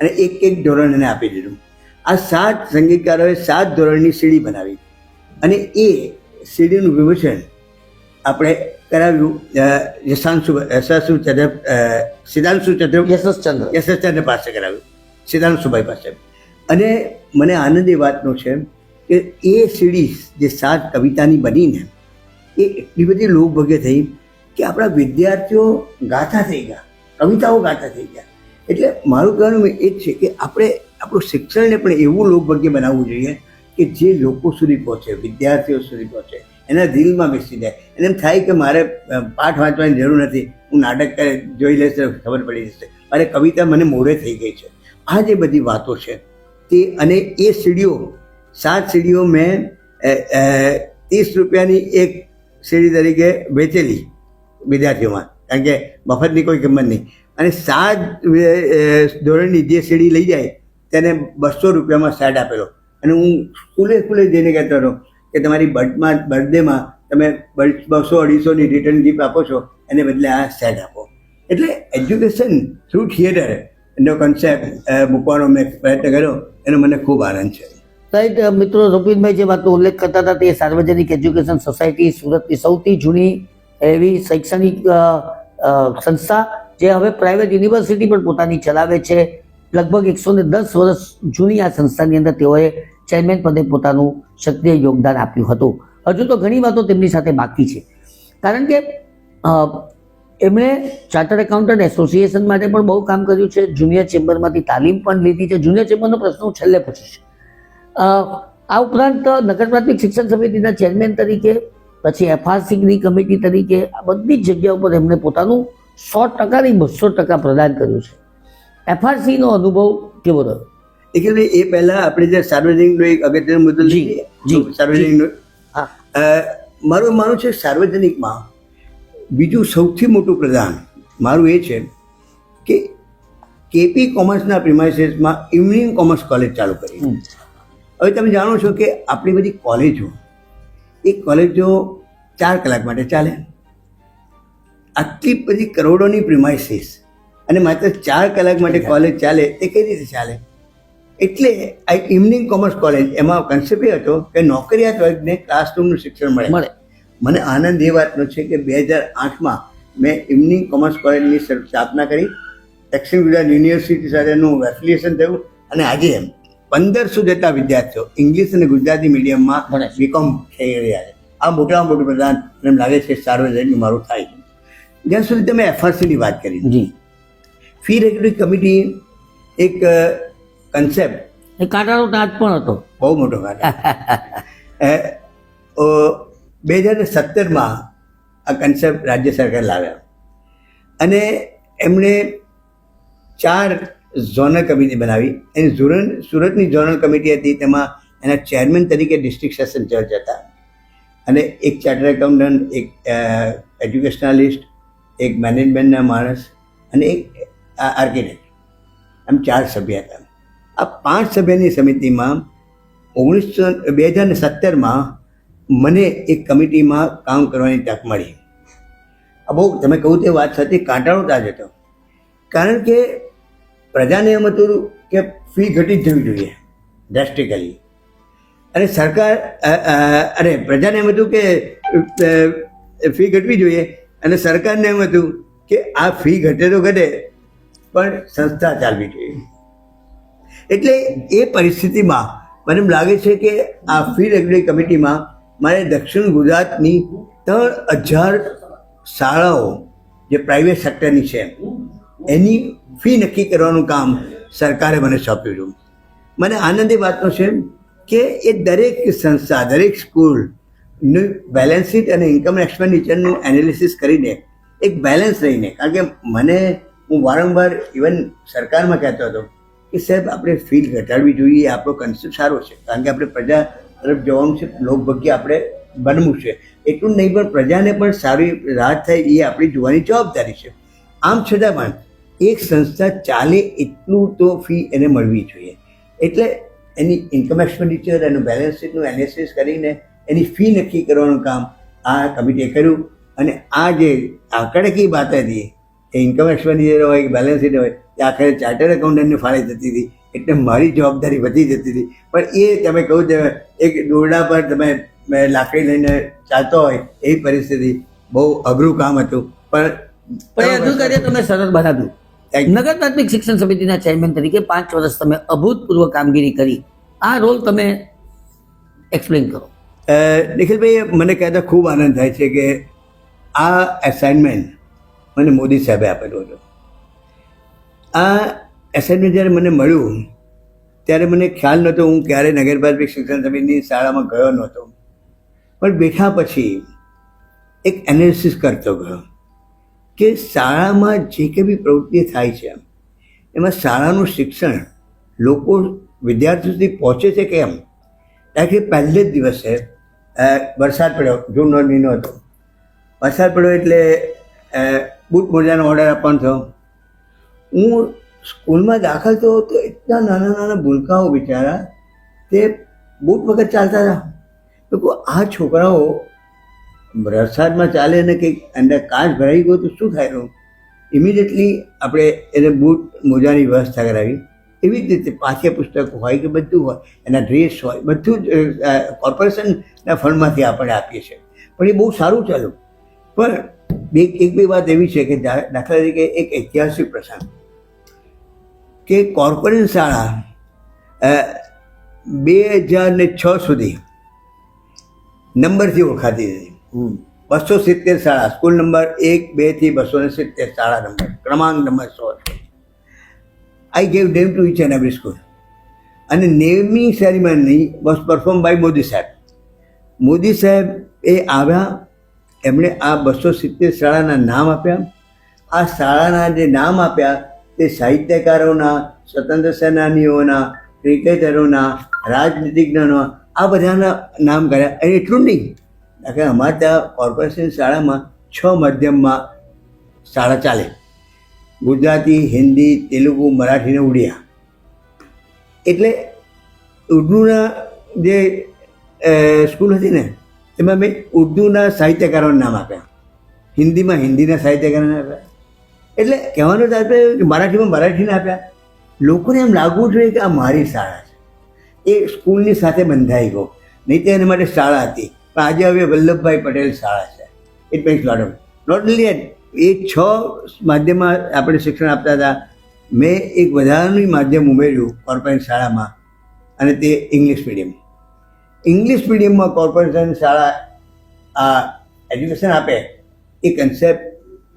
અને એક ધોરણ એને આપી દીધું. આ 7 સંગીતકારોએ 7 ધોરણની સીડી બનાવી અને એ સીડીનું વિમોચન આપણે કરાવ્યું યશસ્ચંદ્ર પાસે કરાવ્યું, સિદ્ધાંશુભાઈ પાસે. અને મને આનંદ એ વાતનો છે કે એ સીડી જે 7 કવિતાની બનીને એ એટલી બધી લોકભવ્ય થઈ કે આપણા વિદ્યાર્થીઓ ગાતા થઈ ગયા, કવિતાઓ ગાતા થઈ ગયા. એટલે મારું કહેવાનું એ જ છે કે આપણે આપણું શિક્ષણને પણ એવું લોકભવ્ય બનાવવું જોઈએ કે જે લોકો સુધી પહોંચે, વિદ્યાર્થીઓ સુધી પહોંચે, એના દિલમાં બેસી જાય. એને એમ થાય કે મારે પાઠ વાંચવાની જરૂર નથી, હું નાટક જોઈ લઈશ તો ખબર પડી જશે, મારે કવિતા મને મોઢે થઈ ગઈ છે. આ જે બધી વાતો છે તે, અને એ સીડીઓ 7 સીડીઓ મેં 30 રૂપિયાની એક સીડી તરીકે વેચેલી વિદ્યાર્થીઓમાં, કારણ કે મફતની કોઈ કિંમત નહીં. અને 7 ધોરણની જે સીડી લઈ જાય તેને 200 રૂપિયામાં સેટ આપેલો. અને હું સ્કૂલે જઈને કહેતો હતો કે તમારી બર્થડેમાં તમે 200-250ની રિટર્ન ગિફ્ટ આપો છો, એને બદલે આ સેટ આપો. એટલે એજ્યુકેશન થ્રુ થિયેટર એનો કન્સેપ્ટ મૂકવાનો મેં પ્રયત્ન કર્યો, એનો મને ખૂબ આનંદ છે. રાઈટ મિત્રો, રૂપિનભાઈ જે વાતનો ઉલ્લેખ કરતા હતા તે સાર્વજનિક એજ્યુકેશન સોસાયટી સુરતની સૌથી જૂની એવી શૈક્ષણિક સંસ્થા જે હવે પ્રાઇવેટ યુનિવર્સિટી પણ પોતાની ચલાવે છે. લગભગ 110 વર્ષ જૂની આ સંસ્થાની અંદર તેઓએ ચેરમેન પદે પોતાનું સક્રિય યોગદાન આપ્યું હતું. હજુ તો ઘણી વાતો તેમની સાથે બાકી છે, કારણ કે એમણે ચાર્ટર્ડ એકાઉન્ટન્ટ એસોસિએશન માટે પણ બહુ કામ કર્યું છે, જુનિયર ચેમ્બરમાંથી તાલીમ પણ લીધી છે. જુનિયર ચેમ્બરનો પ્રશ્ન હું છેલ્લે પૂછીશ. આ ઉપરાંત નગર પ્રાથમિક શિક્ષણ સમિતિના ચેરમેન તરીકે પછી FRCની કમિટી તરીકે આ બધી જ જગ્યા ઉપર એમણે પોતાનું 100% નહીં 200% પ્રદાન કર્યું છે. FRCનો અનુભવ કેવો રહ્યો? નિખિલભાઈ, એ પહેલા આપણે જે સાર્વજનિકનો એક અગત્યનો મુદ્દો લઈએ, સાર્વજનિકનો મારું માનવું છે સાર્વજનિકમાં બીજું સૌથી મોટું પ્રદાન મારું એ છે કે KP કોમર્સના પ્રિમાઇસીસમાં ઇવનિંગ કોમર્સ કોલેજ ચાલુ કરી. હવે તમે જાણો છો કે આપણી બધી કોલેજો, એ કોલેજો 4 કલાક માટે ચાલે. આટલી બધી કરોડોની પ્રિમાઇસીસ અને માત્ર 4 કલાક માટે કોલેજ ચાલે એ કઈ રીતે ચાલે? એટલે આ ઇવનિંગ કોમર્સ કોલેજ, એમાં કન્સેપ્ટ એ હતો કે નોકરિયાત વર્ગને ક્લાસરૂમનું શિક્ષણ મળે. મને આનંદ એ વાતનો છે કે 2008માં મેં ઇવનિંગ કોમર્સ કોલેજની સ્થાપના કરી. દક્ષિણ ગુજરાત યુનિવર્સિટી સાથેનું એફિલિએશન થયું અને આજે 1500 જેટલા વિદ્યાર્થીઓ ઇંગ્લિશ અને ગુજરાતી મીડિયમમાં BCom થઈ રહ્યા છે. આ મોટામાં મોટું પ્રદાન એમ લાગે છે સાર્વજનિકનું મારું થાય છે. જ્યાં સુધી તમે FRCની વાત કરી, ફી રેગ્યુલેટરી કમિટી એક કન્સેપ્ટ, એ કાંટાનો તાજ પણ હતો, બહુ મોટો કાંટો. 2017માં આ કન્સેપ્ટ રાજ્ય સરકાર લાવ્યા અને એમણે 4 ઝોનલ કમિટી બનાવી. એની સુરતની ઝોનલ કમિટી હતી, તેમાં એના ચેરમેન તરીકે ડિસ્ટ્રિક્ટ સેશન જજ હતા અને એક ચાર્ટર એકાઉન્ટન્ટ, એક એજ્યુકેશનાલિસ્ટ, એક મેનેજમેન્ટના માણસ અને એક આર્કિટેક્ટ, આમ 4 સભ્ય હતા. આ 5 સભ્યની સમિતિમાં 2017માં મને એક કમિટીમાં કામ કરવાની તક મળી. આ બહુ, તમે કહું તે વાત સાથે કાંટાળો તાજ હતો. કારણ કે પ્રજાને એમ હતું કે ફી ઘટી જ જવી જોઈએ ડ્રેસ્ટિકલી, અને સરકાર અને પ્રજાને એમ હતું કે ફી ઘટવી જોઈએ અને સરકારને એમ હતું કે આ ફી ઘટે તો ઘટે પણ સંસ્થા ચાલવી જોઈએ. એટલે એ પરિસ્થિતિમાં મને એમ લાગે છે કે આ ફી રેગ્યુલેટરી કમિટીમાં મારે દક્ષિણ ગુજરાતની 3000 શાળાઓ જે પ્રાઇવેટ સેક્ટરની છે એની ફી નક્કી કરવાનું કામ સરકારે મને સોંપ્યું હતું. મને આનંદ એ વાતનો છે કે એ દરેક સંસ્થા, દરેક સ્કૂલનું બેલેન્સ શીટ અને ઇન્કમ એક્સપેન્ડિચરનું એનાલિસિસ કરીને એક બેલેન્સ રહીને, કારણ કે હું વારંવાર ઇવન સરકારમાં કહેતો હતો કે સાહેબ આપણે ફી ઘટાડવી જોઈએ, આપણો કન્સેપ્ટ સારો છે, કારણ કે આપણે પ્રજા તરફ જવાનું છે, લોકભાગ્ય આપણે બનવું છે. એટલું નહીં પણ પ્રજાને પણ સારી રાહત થાય એ આપણી જોવાની જવાબદારી છે. આમ છતાં પણ એક સંસ્થા ચાલે એટલું તો ફી એને મળવી જોઈએ. એટલે એની ઇન્કમ એક્સપેન્ડિચર, એનું બેલેન્સ શીટનું એનાલિસિસ કરીને એની ફી નક્કી કરવાનું કામ આ કમિટીએ કર્યું. અને આ જે આંકડાકીય વાત હતી, એ ઇન્કમ એક્સપેન્ડિચર હોય કે બેલેન્સ શીટ હોય, એ આખરે ચાર્ટર્ડ એકાઉન્ટન્ટને ફાળે જતી હતી. એટલે મારી જવાબદારી વધી જતી હતી. પણ એ તમે કહું તેમ એક દોરડા પર તમે લાકડી લઈને ચાલતો હોય એવી પરિસ્થિતિ, બહુ અઘરું કામ હતું. પણ એ અઘરું કાર્ય તમે સરળ બનાવ્યું. નગર પ્રાથમિક શિક્ષણ સમિતિના ચેરમેન તરીકે 5 વર્ષ તમે અભૂતપૂર્વ કામગીરી કરી. આ રોલ તમે એક્સપ્લેન કરો. નિખિલભાઈ, મને કહેતા ખૂબ આનંદ થાય છે કે આ એસાઇનમેન્ટ મને મોદી સાહેબે આપેલું હતું. આ એસાઇનમેન્ટ જ્યારે મને મળ્યું ત્યારે મને ખ્યાલ નહોતો, હું ક્યારે નગર પ્રાથમિક શિક્ષણ સમિતિની શાળામાં ગયો નહોતો. પણ બેઠા પછી એક એનાલિસિસ કરતો ગયો કે શાળામાં જે કંઈ બી પ્રવૃત્તિ થાય છે એમાં શાળાનું શિક્ષણ લોકો, વિદ્યાર્થીઓ સુધી પહોંચે છે કેમ? કારણ કે પહેલે જ દિવસે વરસાદ પડ્યો, જૂનનો મહિનો હતો. વરસાદ પડ્યો એટલે બૂટ મોજાનો ઓર્ડર આપવાનો થયો. હું સ્કૂલમાં દાખલ થયો તો એટલા નાના નાના ભૂલકાઓ બિચારા તે બૂટ વગર ચાલતા હતા. તો આ છોકરાઓ વરસાદમાં ચાલે અને કંઈક અંદર કાચ ભરાઈ ગયો તો શું થાય? ઇમિડિયેટલી આપણે એને બૂટ મોજાની વ્યવસ્થા કરાવી. એવી જ રીતે પાઠ્યપુસ્તક હોય કે બધું હોય, એના ડ્રેસ હોય, બધું જ કોર્પોરેશનના ફંડમાંથી આપણે આપીએ છીએ. પણ એ બહુ સારું ચાલ્યું. પણ એક બે વાત એવી છે કે દાખલા તરીકે એક ઐતિહાસિક પ્રસંગ કે કોર્પોરેશન શાળા 2006 સુધી નંબરથી ઓળખાતી હતી. 270 શાળા, સ્કૂલ નંબર 1, 2 થી 270 શાળા નંબર, ક્રમાંક number 100. I gave name to each and every school. And the naming ceremony was performed by Modi Sahib. Modi સાહેબ એ આવ્યા, એમણે આ 270 શાળાના નામ આપ્યા. આ શાળાના જે નામ આપ્યા તે સાહિત્યકારોના, સ્વતંત્ર સેનાનીઓના, ક્રિકેટરોના, રાજનીતિજ્ઞોના, આ બધાના નામ કર્યા. અને એટલું નહીં, કે અમારે ત્યાં કોર્પોરેશન શાળામાં 6 માધ્યમમાં શાળા ચાલે: ગુજરાતી, હિન્દી, તેલુગુ, મરાઠી ને ઉડિયા. એટલે ઉર્દુના જે સ્કૂલ હતી ને એમાં મેં ઉર્દુના સાહિત્યકારોના નામ આપ્યા, હિન્દીમાં હિન્દીના સાહિત્યકારોને આપ્યા. એટલે કહેવાનો તાત્પર્ય મરાઠીમાં મરાઠીને આપ્યા. લોકોને એમ લાગવું જોઈએ કે આ મારી શાળા છે, એ સ્કૂલની સાથે બંધાઈ ગયો. નહીં તો એના માટે શાળા હતી, પણ આજે હવે વલ્લભભાઈ પટેલ શાળા છે. It makes lot of not only at. એ 6 માધ્યમમાં આપણે શિક્ષણ આપતા હતા. મેં એક વધારાનું માધ્યમ ઉમેર્યું કોર્પોરેટ શાળામાં, અને તે ઇંગ્લિશ મીડિયમ. ઇંગ્લિશ મીડિયમમાં કોર્પોરેશન શાળા આ એજ્યુકેશન આપે એ કન્સેપ્ટ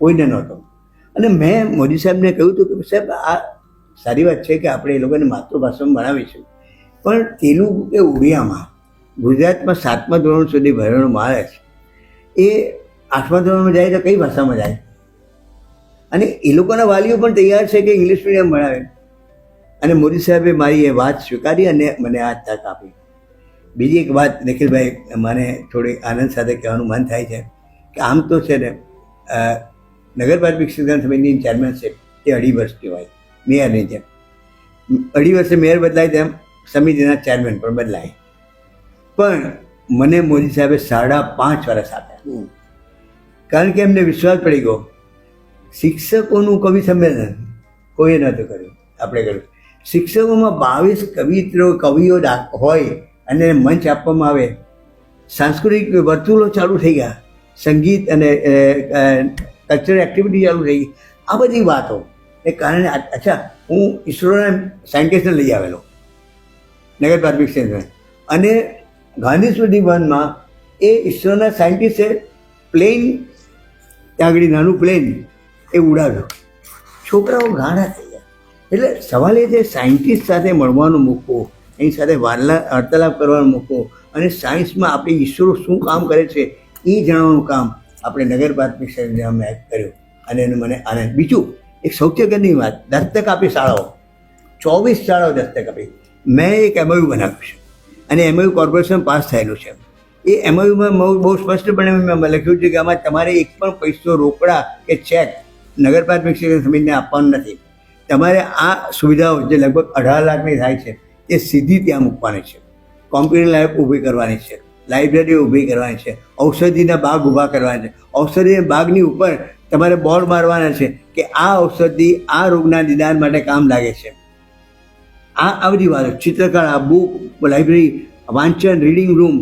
કોઈને નહોતો. અને મેં મોદી સાહેબને કહ્યું હતું કે સાહેબ આ સારી વાત છે કે આપણે એ લોકોને માતૃભાષામાં ભણાવીશું, પણ તેલુગુ કે ઉડિયામાં ગુજરાતમાં 7મા ધોરણ સુધી ભણવામાં આવે છે, એ 8મા ધોરણમાં જાય તો કઈ ભાષામાં જાય? અને એ લોકોના વાલીઓ પણ તૈયાર છે કે ઇંગ્લિશ મીડિયમ ભણાવે. અને મોદી સાહેબે મારી એ વાત સ્વીકારી અને મને આ તક આપી. બીજી એક વાત નિખિલભાઈ, મને થોડી આનંદ સાથે કહેવાનું મન થાય છે કે આમ તો છે ને નગરપાલિકા શિક્ષણ સમિતિની ચેરમેનશીપ એ 2.5 વર્ષની હોય, મેયરની જેમ. 2.5 વર્ષે મેયર બદલાય તેમ સમિતિના ચેરમેન પણ બદલાય. પણ મને મોદી સાહેબે 5.5 વર્ષ આપ્યા, કારણ કે એમને વિશ્વાસ પડી ગયો. શિક્ષકોનું કવિ સંમેલન કોઈએ નહોતું કર્યું, આપણે કર્યું. શિક્ષકોમાં 22 કવિઓ હોય અને મંચ આપવામાં આવે. સાંસ્કૃતિક વર્તુળો ચાલુ થઈ ગયા, સંગીત અને કલ્ચરલ એક્ટિવિટી ચાલુ થઈ ગઈ. આ બધી વાતો એ કારણે અચ્છા, હું ઇસરોના સાયન્ટિસ્ટને લઈ આવેલો નગરપાલિકા ક્ષેત્રમાં, અને ગાંધી સ્મૃતિ વનમાં એ ઇસરોના સાયન્ટિસ્ટે પ્લેન, ત્યાં આગળ નાનું પ્લેન એ ઉડાવ્યું. છોકરાઓ ગાંડા થઈ ગયા. એટલે સવાલ એ છે, સાયન્ટિસ્ટ સાથે મળવાનું મૂકવું, એની સાથે વાર્તાલાપ કરવાનું મૂકવું, અને સાયન્સમાં આપણે ઈસરો શું કામ કરે છે એ જાણવાનું કામ આપણે નગરપાલિકા ક્ષેત્રમાં મેં કર્યું. અને એનું મને આનંદ. બીજું એક સૌથી અગત્યની વાત, દસ્તક આપી શાળાઓ, 24 શાળાઓ દસ્તક આપી. મેં એક MOU બનાવ્યું છે, અને MOU કોર્પોરેશન પાસ થયેલું છે. એ MOUમાં બહુ સ્પષ્ટપણે મેં લખ્યું છે કે આમાં તમારે એક પણ પૈસો રોકડા કે ચેક નગરપાલિકા શિક્ષણ સમિતિને આપવાનું નથી. તમારે આ સુવિધાઓ જે લગભગ 18 લાખની થાય છે એ સીધી ત્યાં મૂકવાની છે. કોમ્પ્યુટર લેબ ઊભી કરવાની છે, લાઇબ્રેરી ઊભી કરવાની છે, ઔષધિના બાગ ઊભા કરવાના છે. ઔષધિના બાગની ઉપર તમારે બોર્ડ મારવાના છે કે આ ઔષધિ આ રોગના નિદાન માટે કામ લાગે છે. આ બધી વાતો, ચિત્રકળા, બુક, લાઇબ્રેરી, વાંચન, રીડિંગ રૂમ,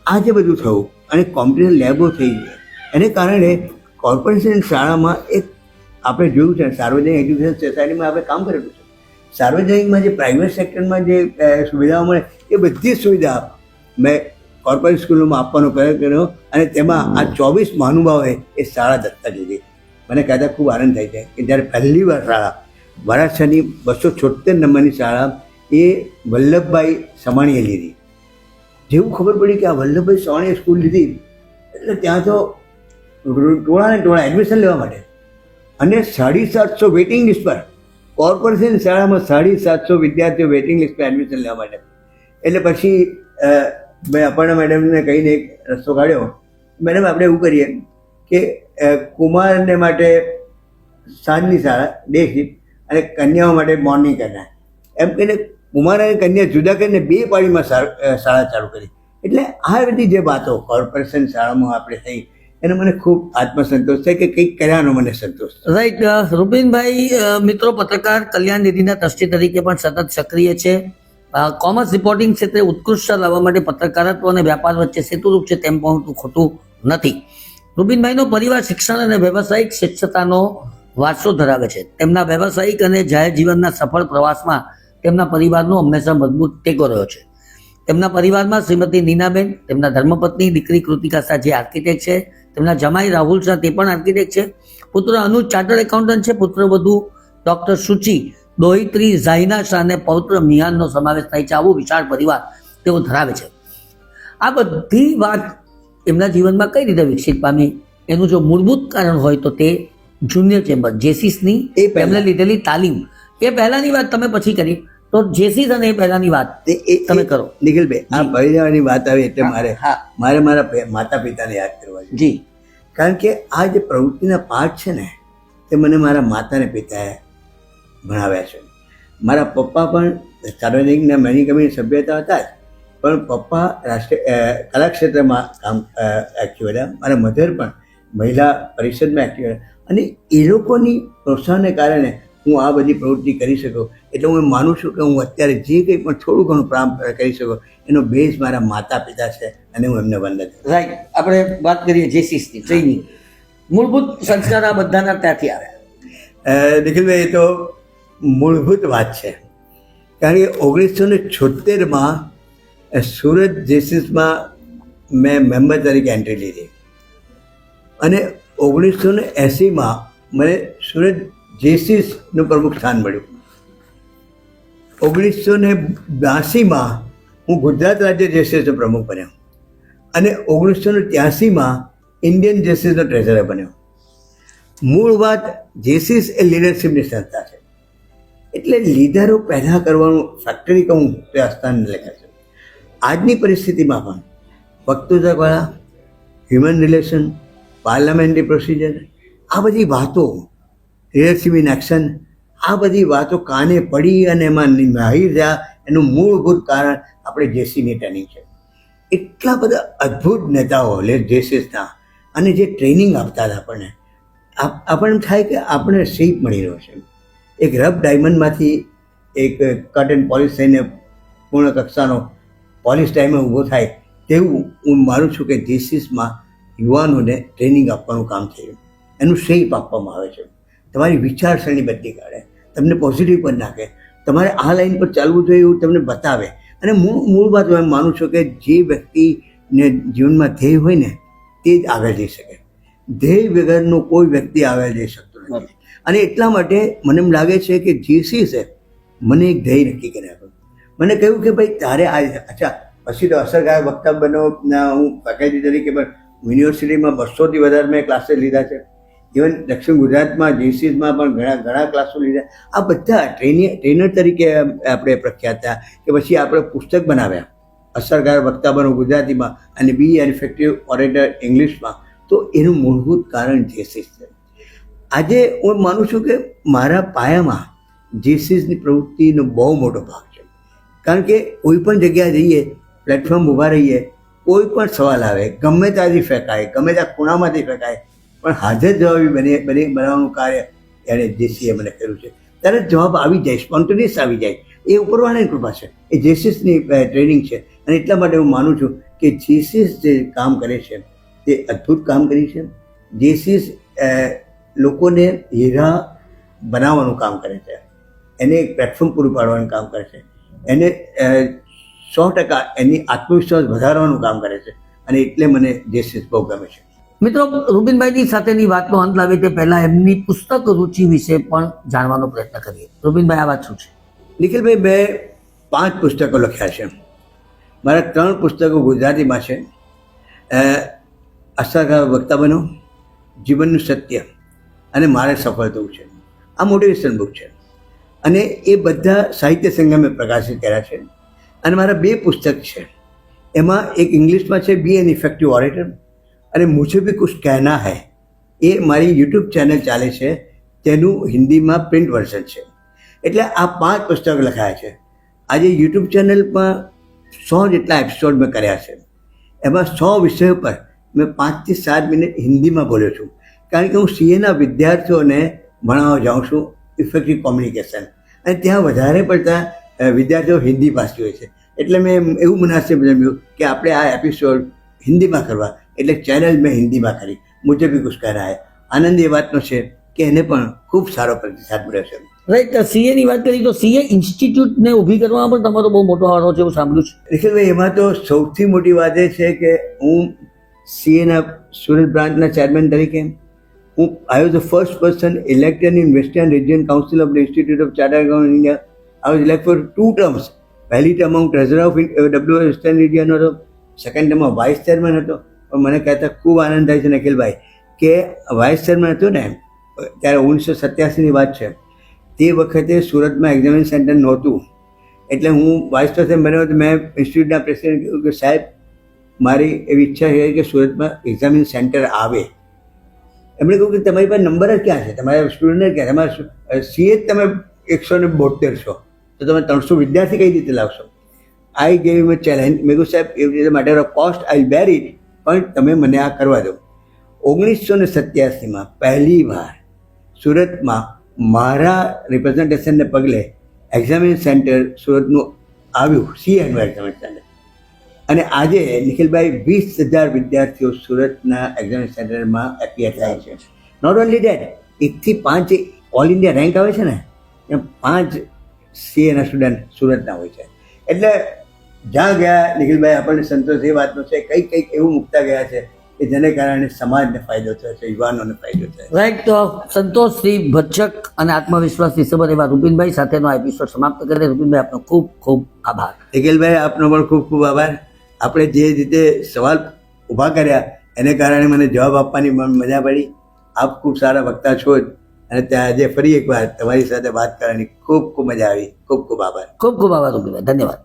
આ જે બધું થયું, અને કોમ્પ્યુટર લેબો થઈ ગઈ. એને કારણે કોર્પોરેશન શાળામાં એક આપણે જોયું છે, સાર્વજનિક એજ્યુકેશન સોસાયટીમાં આપણે કામ કરેલું છે. સાર્વજનિકમાં જે પ્રાઇવેટ સેક્ટરમાં જે સુવિધાઓ મળે એ બધી સુવિધા મેં કોર્પોરેટ સ્કૂલોમાં આપવાનો પ્રયત્ન કર્યો, અને તેમાં આ 24 મહાનુભાવોએ એ શાળા દત્તક લીધી. મને કહેતા ખૂબ આનંદ થાય છે કે જ્યારે પહેલી વાર શાળા વરાછાની 276 નંબરની શાળા એ વલ્લભભાઈ સવાણીએ લીધી. જેવું ખબર પડી કે આ વલ્લભભાઈ સવાણીએ સ્કૂલ લીધી, એટલે ત્યાં તો ટોળા એડમિશન લેવા માટે, અને 750 વેઇટિંગ લિસ્ટ પર. કોર્પોરેશન શાળામાં 750 વિદ્યાર્થીઓ વેઇટિંગ લિસ્ટ પર એડમિશન લેવા માટે. એટલે પછી મેં અપર્ણા મેડમને કહીને એક રસ્તો કાઢ્યો, મેડમ આપણે એવું કરીએ કે કુમારને માટે સાંજની શાળા ડે શિફ્ટ અને કન્યાઓ માટે મોર્નિંગ કરનાર, એમ કહીને કુમાર અને કન્યા જુદા કરીને 2 પાળીમાં શાળા ચાલુ કરી. એટલે આ બધી જે વાતો કોર્પોરેશન શાળામાં આપણે થઈ, એનો મને ખૂબ આત્મસંતોષ છે કે કંઈક કર્યાનો મને સંતોષ. રાઈટ. રૂપિનભાઈ, મિત્રો, પત્રકાર કલ્યાણ નિધિના ટ્રસ્ટી તરીકે પણ સતત સક્રિય છે. કોમર્સ રિપોર્ટિંગ ક્ષેત્રે ઉત્કૃષ્ટતા લાવવા માટે પત્રકારત્વ અને વ્યાપાર વચ્ચે સેતુરૂપ છે તેમ પણ ખોટું નથી. રૂપિનભાઈનો પરિવાર શિક્ષણ અને વ્યવસાયિક શ્રેષ્ઠતાનો વારસો ધરાવે છે. તેમના વ્યવસાયિક અને જાહેર જીવનના સફળ પ્રવાસમાં તેમના પરિવારનો હંમેશા મજબૂત ટેકો રહ્યો છે. તેમના પરિવારમાં શ્રીમતી નીનાબેન, તેમના ધર્મપત્ની દીકરી કૃતિકા શાહ જે આર્કિટેક્ટ છે, તેમના જમાઈ રાહુલ શાહ તે પણ આર્કિટેક્ટ છે, પુત્ર અનુજ ચાર્ટર્ડ એકાઉન્ટન્ટ છે, પુત્રવધુ ડૉક્ટર સુચિ, દોહિત્રી ઝાહિના શાહ અને પૌત્ર મિહાનનો સમાવેશ થાય છે. આવું વિશાળ પરિવાર તેઓ ધરાવે છે. આ બધી વાત એમના જીવનમાં કઈ રીતે વિકસિત પામી એનું જો મૂળભૂત કારણ હોય તો તે જુનિયર ચેમ્બર જેસીસની એ પહેલા. એમને લીધેલી તાલીમ, એ પહેલાની વાત તમે પછી કરી, તો જેસીસ અને એ પહેલાની વાત તમે કરો. નિખિલભાઈ, આ ભળી જવાની વાત આવે એટલે હા. મારા માતા પિતાને યાદ કરવા છે. જી કારણ કે આ જે પ્રવૃત્તિના પાઠ છે ને તે મને મારા માતા અને પિતાએ ભણાવ્યા છે. મારા પપ્પા પણ સાર્વજનિકના મેની કમિટીના સભ્યતા હતા જ, પણ પપ્પા કલા ક્ષેત્રમાં કામ એક્ટિવ હતા. મારા મધર પણ મહિલા પરિષદમાં એક્ટિવ હતા. અને એ લોકોની પ્રોત્સાહનને કારણે હું આ બધી પ્રવૃત્તિ કરી શકું. એટલે હું માનું છું કે હું અત્યારે જે કંઈ પણ થોડું ઘણું પ્રાપ્ત કરી શકું એનો બેઝ મારા માતા પિતા છે અને હું એમને વંદન કરું. રાઈટ. આપણે વાત કરીએ જેસીસની ટ્રેનિંગ, મૂળભૂત સંસ્કાર આ બધાના ત્યાંથી આવ્યા. નિખિલભાઈ, એ તો મૂળભૂત વાત છે. કારણ કે 1976માં સુરત જેસીસમાં મેં મેમ્બર તરીકે એન્ટ્રી લીધી અને 1980માં મને સુરત જેસીસનું પ્રમુખ સ્થાન મળ્યું. 1982માં હું ગુજરાત રાજ્ય જેસીસનો પ્રમુખ બન્યો અને 1983માં ઇન્ડિયન જેસીસનો ટ્રેઝરર બન્યો. મૂળ વાત, જેસીસ એ લીડરશિપની સંસ્થા છે. એટલે લીડરો પેદા કરવાનું ફેક્ટરી કહું તે આસ્થાન લેખે છે. આજની પરિસ્થિતિમાં પણ વક્તૃત્વકળા, હ્યુમન રિલેશન, પાર્લામેન્ટરી પ્રોસિજર, આ બધી વાતો, લીડરશિપ ઇન એક્શન, આ બધી વાતો કાને પડી અને એમાં માહિર થયા. એનું મૂળભૂત કારણ આપણે જેસીની ટ્રેનિંગ છે. એટલા બધા અદ્ભુત નેતાઓ જેસીસના અને જે ટ્રેનિંગ આપતા હતા આપણને થાય કે આપણે શીપ મળી રહ્યો છે. એક રફ ડાયમંડમાંથી એક કટ એન્ડ પોલિશ થઈને પૂર્ણ કક્ષાનો પોલિશ ડાયમંડ ઊભો થાય તેવું હું માનું છું કે જેસીસમાં યુવાનોને ટ્રેનિંગ આપવાનું કામ થયું. એનું શેપ આપવામાં આવે છે. તમારી વિચારસરણી બદલી કાઢે, તમને પોઝિટિવ પર નાખે, તમારે આ લાઈન પર ચાલવું જોઈએ એવું તમને બતાવે. અને મૂળ વાત હું એમ માનું છું કે જે વ્યક્તિને જીવનમાં ધ્યેય હોય ને તે જ આગળ જઈ શકે. ધ્યેય વગરનો કોઈ વ્યક્તિ આગળ જઈ શકતો નથી. અને એટલા માટે મને એમ લાગે છે કે જેસીસે મને એક ધ્યેય નક્કી કરી આપ્યું. મને કહ્યું કે ભાઈ તારે અચ્છા પછી તો અસરકારક વક્તા બનો. હું ફેકલ્ટી તરીકે પણ યુનિવર્સિટીમાં 200થી વધારે મેં ક્લાસીસ લીધા છે. ઇવન દક્ષિણ ગુજરાતમાં જેસીસમાં પણ ઘણા ક્લાસો લીધા. આ બધા ટ્રેનર તરીકે આપણે પ્રખ્યાત થયા કે પછી આપણે પુસ્તક બનાવ્યા અસરકારક વક્તા બનો ગુજરાતીમાં અને બી ઇફેક્ટિવ ઓરેટર ઇંગ્લિશમાં. તો એનું મૂળભૂત કારણ જેસીસ છે. આજે હું માનું છું કે મારા પાયામાં જેસીસની પ્રવૃત્તિનો બહુ મોટો ભાગ છે. કારણ કે કોઈ પણ જગ્યાએ જઈએ, પ્લેટફોર્મ ઊભા રહીએ, કોઈ પણ સવાલ આવે, ગમે ત્યાંથી ફેંકાય, ગમે ત્યાં ખૂણામાંથી ફેંકાય, પણ હાજર જવાબી બનાવવાનું કાર્ય એણે જેસીએ મને કર્યું છે. ત્યારે જવાબ આવી જાય, સ્પોન્ટેનિયસ આવી જાય. એ ઉપરવાળાની કૃપા છે, એ જેસીસની ટ્રેનિંગ છે. અને એટલા માટે હું માનું છું કે જેસીસ જે કામ કરે છે તે અદ્ભુત કામ કરી છે. જેસીસ લોકોને હીરા બનાવવાનું કામ કરે છે, એને એક પ્લેટફોર્મ પૂરું પાડવાનું કામ કરે છે, એને 100% એની આત્મવિશ્વાસ વધારવાનું કામ કરે છે. અને એટલે મને જેસીસ બહુ ગમે છે. મિત્રો, રૂબીનભાઈની સાથેની વાતનો અંત લાવે તે પહેલા એમની પુસ્તક રુચિ વિશે પણ જાણવાનો પ્રયત્ન કરીએ. રૂબીનભાઈ, આ વાત શું છે? નિખિલભાઈ, મેં 5 પુસ્તકો લખ્યા છે. મારા 3 પુસ્તકો ગુજરાતીમાં છે. અસરકારક વક્તા બનો, જીવનનું સત્ય અને મારે સફળ થવું છે. આ મોટિવેશન બુક છે અને એ બધા સાહિત્ય સંગમે પ્રકાશિત કર્યા છે. અને મારા 2 પુસ્તક છે. એમાં એક ઇંગ્લિશમાં છે બી એન ઇફેક્ટિવ ઓરેટર અને મુझे भी कुछ कहना है. એ મારી યુટ્યુબ ચેનલ ચાલે છે, તેનું હિન્દીમાં પ્રિન્ટ વર્ઝન છે. એટલે આ 5 પુસ્તકો લખાયા છે. આજે યુટ્યુબ ચેનલમાં 100 જેટલા એપિસોડ મેં કર્યા છે. એમાં 100 વિષયો પર મેં 5 થી 7 મિનિટ હિન્દીમાં બોલ્યો છું. કારણ કે હું સીએના વિદ્યાર્થીઓને ભણાવવા જાઉં છું ઇફેક્ટિવ કોમ્યુનિકેશન, અને ત્યાં વધારે પડતા વિદ્યાર્થીઓ હિન્દી ભાષી હોય છે. એટલે મેં એવું મુનાસિબ જમ્યું કે આપણે આ એપિસોડ હિન્દીમાં કરવા, એટલે ચેનલ મેં હિન્દીમાં કરી. મુझे भी कुछ कहना है. આનંદ એ વાતનો છે કે એને પણ ખૂબ સારો પ્રતિસાદ મળ્યો છે. રાઈટ. સીએની વાત કરી તો સીએ ઇન્સ્ટિટ્યૂટને ઊભી કરવામાં પણ તમારો બહુ મોટો વારો છે એવું સાંભળ્યું છે. નિખિલભાઈ, એમાં તો સૌથી મોટી વાત એ છે કે હું સીએના સુરત બ્રાન્ચના ચેરમેન તરીકે I was the first person elected in Western Region Council of the Institute of Chartered Accountants in India. I was elected for 2 terms. પહેલી ટર્મ હું ટ્રેઝરર ઓફ Western Region હતો, સેકન્ડ ટર્મમાં વાઇસ ચેરમેન હતો. પણ મને કહેતા ખૂબ આનંદ થાય છે નિખિલભાઈ કે વાઇસ ચેરમેન હતું ને ત્યારે 1987ની વાત છે. તે વખતે સુરતમાં એક્ઝામિનેશન સેન્ટર નહોતું. એટલે હું વાઇસ પ્રેસિડેન્ટ બન્યો તો મેં ઇન્સ્ટિટ્યૂટના પ્રેસિડેન્ટ કીધું કે સાહેબ મારી એવી ઈચ્છા છે કે સુરતમાં એક્ઝામિનેશન સેન્ટર આવે. એમણે કહ્યું કે તમારી પાસે નંબર જ ક્યાં છે, તમારા સ્ટુડન્ટ ક્યાં, તમારા સીએ જ તમે 172 છો, તો તમે 300 વિદ્યાર્થી કઈ રીતે લાવશો? I gave him a challenge. મેં કહ્યું સાહેબ એવી રીતે matter of cost I bear it, પણ તમે મને આ કરવા દો. 1987માં પહેલી વાર સુરતમાં મારા રિપ્રેઝન્ટેશનને પગલે એક્ઝામિનેશન સેન્ટર સુરતનું આવ્યું, સીએનું એક્ઝામિનેશન સેન્ટર. અને આજે નિખિલભાઈ 20,000 વિદ્યાર્થીઓ સુરતના એક્ઝામિનેશન સેન્ટરમાં એપિયર થાય છે. નોટ ઓનલી ડેટ, 1 થી 5 ઓલ ઇન્ડિયા રેન્ક આવે છે ને, એમ 5 સીએના સ્ટુડન્ટ સુરતના હોય છે. એટલે જ્યાં ગયા નિખિલભાઈ આપણને સંતોષ એ વાતનો છે, કંઈક એવું મૂકતા ગયા છે કે જેને કારણે સમાજને ફાયદો થયો છે, યુવાનોને ફાયદો થયો છે. રાઈટ. તો સંતોષથી ભરચક અને આત્મવિશ્વાસથી સબર એવા રૂપિનભાઈ સાથેનો આ એપિસોડ સમાપ્ત કરીએ. રૂપિનભાઈ આપનો ખૂબ ખૂબ આભાર. નિખિલભાઈ આપનો પણ ખૂબ ખૂબ આભાર. આપણે જે રીતે સવાલ ઊભા કર્યા એને કારણે મને જવાબ આપવાની મજા પડી. આપ ખૂબ સારા વક્તા છો જ, અને ત્યાં આજે ફરી એકવાર તમારી સાથે વાત કરવાની ખૂબ ખૂબ મજા આવી. ખૂબ ખૂબ આભાર. ખૂબ ખૂબ આભાર રૂપિનભાઈ. ધન્યવાદ.